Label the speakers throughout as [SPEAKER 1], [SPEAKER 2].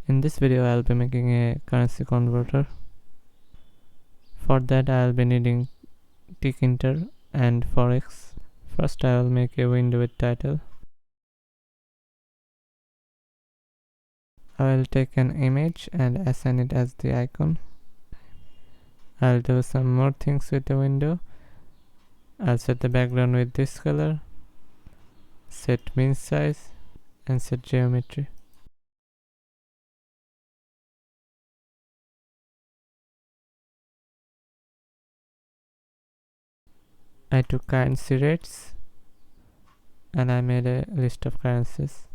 [SPEAKER 1] In this video I'll be making a currency converter. For that I'll be needing Tkinter and Forex. First I will make a window with title. I will take an image and assign it as the icon. I'll do some more things with the window. I'll set the background with this color, set min size and set geometry. I took currency rates and I made a list of currencies.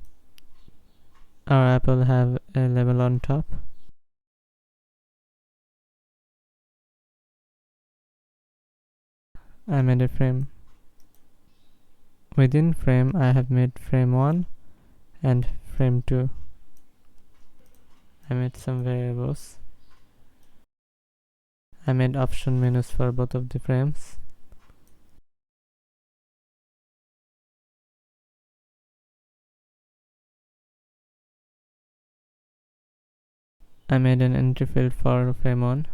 [SPEAKER 1] Our app will have a label on top. I made a frame. Within frame I have made frame 1 and frame 2. I made some variables. I made option menus for both of the frames. I made an entry field for frame 1.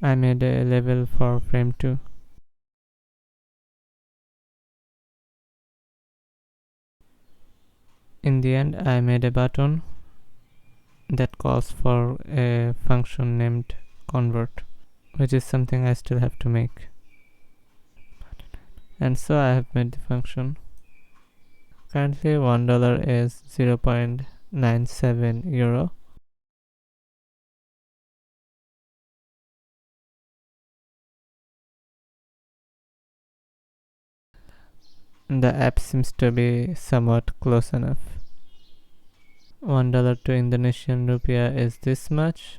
[SPEAKER 1] I made a label for frame 2. In the end, I made a button that calls for a function named convert, which is something I still have to make. And so I have made the function. Currently $1 is 0.97 euro. The app seems to be somewhat close enough. $1 to Indonesian rupiah is this much,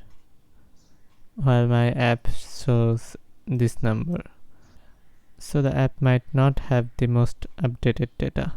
[SPEAKER 1] while my app shows this number. So the app might not have the most updated data.